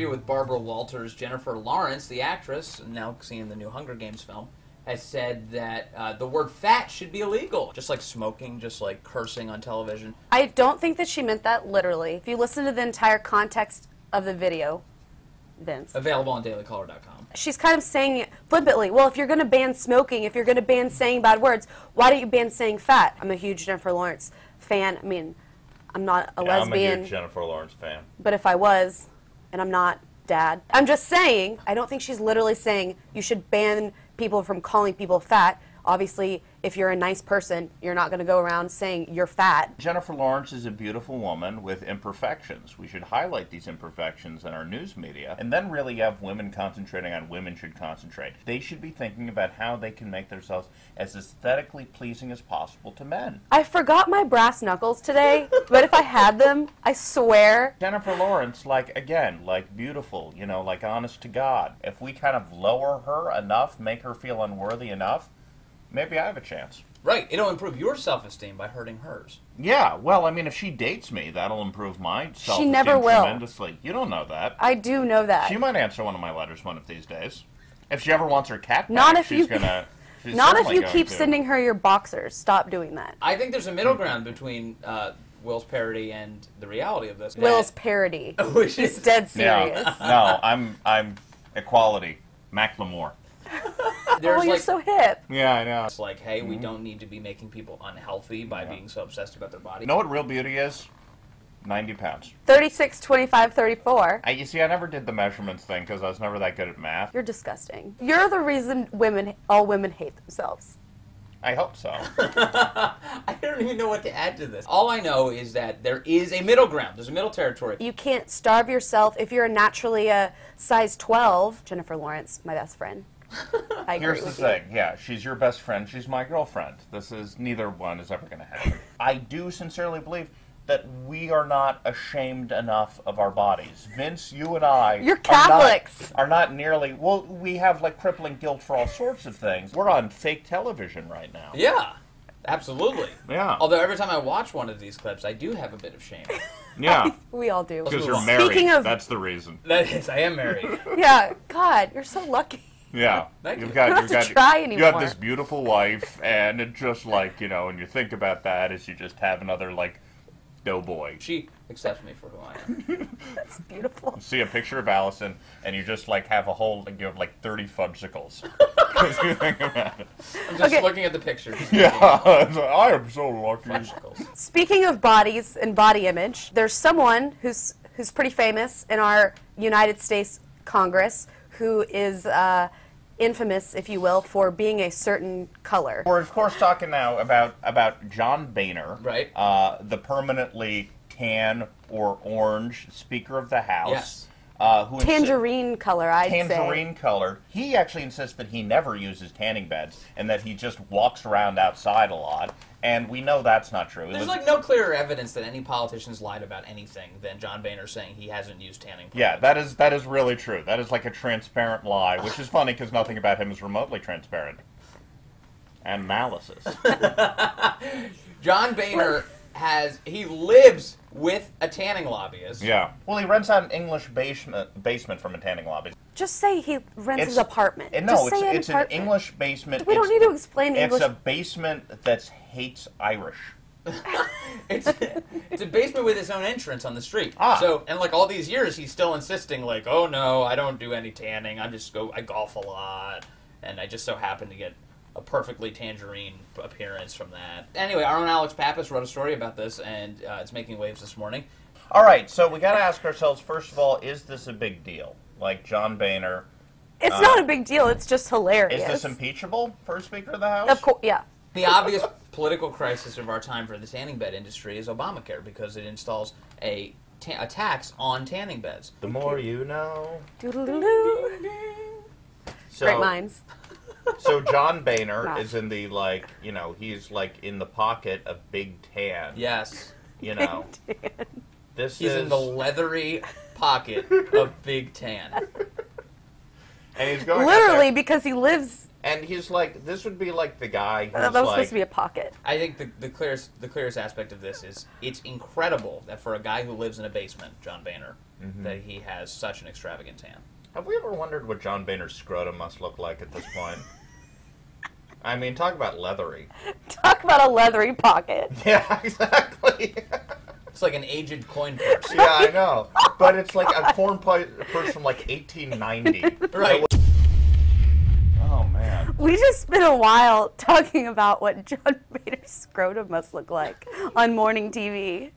interview with Barbara Walters, Jennifer Lawrence, the actress, now seeing the new Hunger Games film, has said that the word fat should be illegal. Just like smoking, just like cursing on television. I don't think that she meant that literally. If you listen to the entire context of the video, Vince. Available on dailycaller.com. She's kind of saying it flippantly. Well, if you're going to ban smoking, if you're going to ban saying bad words, why don't you ban saying fat? I'm a huge Jennifer Lawrence fan. I mean, I'm not a lesbian. I'm a huge Jennifer Lawrence fan. But if I was, and I'm not, Dad, I'm just saying, I don't think she's literally saying you should ban people from calling people fat. Obviously, if you're a nice person, you're not going to go around saying you're fat. Jennifer Lawrence is a beautiful woman with imperfections. We should highlight these imperfections in our news media and then really have women concentrating on women should concentrate. They should be thinking about how they can make themselves as aesthetically pleasing as possible to men. I forgot my brass knuckles today, but if I had them, I swear. Jennifer Lawrence, like, again, like beautiful, you know, like honest to God. If we kind of lower her enough, make her feel unworthy enough, maybe I have a chance. Right. It'll improve your self-esteem by hurting hers. Yeah, well, I mean, if she dates me, that'll improve my self-esteem She never will. tremendously. You don't know that. I do know that. She might answer one of my letters one of these days. If she ever wants her cat back, Not if she's you, gonna... Not if you keep sending her your boxers. Stop doing that. I think there's a middle ground between Will's parody and the reality of this. Will's parody. Which He's is dead serious. No, I'm equality. Macklemore. Oh, you're so hip. Yeah, I know. It's like, hey, we don't need to be making people unhealthy by being so obsessed about their body. You know what real beauty is? 90 pounds. 36, 25, 34. You see, I never did the measurements thing because I was never that good at math. You're disgusting. You're the reason all women hate themselves. I hope so. I don't even know what to add to this. All I know is that there is a middle ground. There's a middle territory. You can't starve yourself if you're naturally a size 12. Jennifer Lawrence, my best friend. I agree Here's with the you. thing. Yeah, she's your best friend. She's my girlfriend. Neither one is ever going to happen. I do sincerely believe that we are not ashamed enough of our bodies. Vince, you and I... You're Catholics. Are not nearly... Well, we have, like, crippling guilt for all sorts of things. We're on fake television right now. Yeah, absolutely. Yeah. Although every time I watch one of these clips, I do have a bit of shame. Yeah. We all do. Because you're married. Speaking of... That's the reason. That is, I am married. Yeah, God, you're so lucky. Yeah. Thank you. You don't have to try You anymore. have this beautiful wife, and it just, like, you know, and you think about that as you just have another, like, doughboy. She accepts me for who I am. That's beautiful. You see a picture of Allison, and you just, like, have a whole, like, you have, like, 30 fudgesicles. You think about it. I'm just looking at the pictures. Yeah, I am so lucky. Fudgesicles. Speaking of bodies and body image, there's someone who's pretty famous in our United States Congress who is infamous, if you will, for being a certain color. We're, of course, talking now about John Boehner, Right. The permanently tan or orange Speaker of the House. Yes. Tangerine color, I'd say. Tangerine color. He actually insists that he never uses tanning beds and that he just walks around outside a lot. And we know that's not true. There's like no clearer evidence that any politician's lied about anything than John Boehner saying he hasn't used tanning. Yeah, that is really true. That is like a transparent lie, which is funny because nothing about him is remotely transparent. And malices. John Boehner he lives with a tanning lobbyist. Yeah. Well, he rents out an English basement from a tanning lobby. Just say he rents his apartment. No, Just say it's an English basement. We don't need to explain English. It's a basement that hates Irish. It's a basement with its own entrance on the street. Ah. So, and like all these years, he's still insisting, like, oh no, I don't do any tanning. I golf a lot, and I just so happen to get a perfectly tangerine appearance from that. Anyway, our own Alex Pappas wrote a story about this, and it's making waves this morning. All right, so we got to ask ourselves, first of all, is this a big deal? Like John Boehner. It's not a big deal. It's just hilarious. Is this impeachable for a Speaker of the House? Of course, yeah. The obvious political crisis of our time for the tanning bed industry is Obamacare, because it installs a tax on tanning beds. The more you know. Doodle-doo-doo. Great minds. So John Boehner is in the, like, you know, he's like in the pocket of Big Tan. Yes. You know. He's in the leathery pocket of Big Tan. And he's going literally because he lives And he's like, this would be like the guy who's That was supposed to be a pocket. I think the clearest aspect of this is it's incredible that for a guy who lives in a basement, John Boehner, that he has such an extravagant tan. Have we ever wondered what John Boehner's scrotum must look like at this point? I mean, talk about leathery. Talk about a leathery pocket. Yeah, exactly. It's like an aged coin purse. Yeah, I know. But it's like a corn purse from like 1890. Right. Oh, man. We just spent a while talking about what John Boehner's scrotum must look like on morning TV.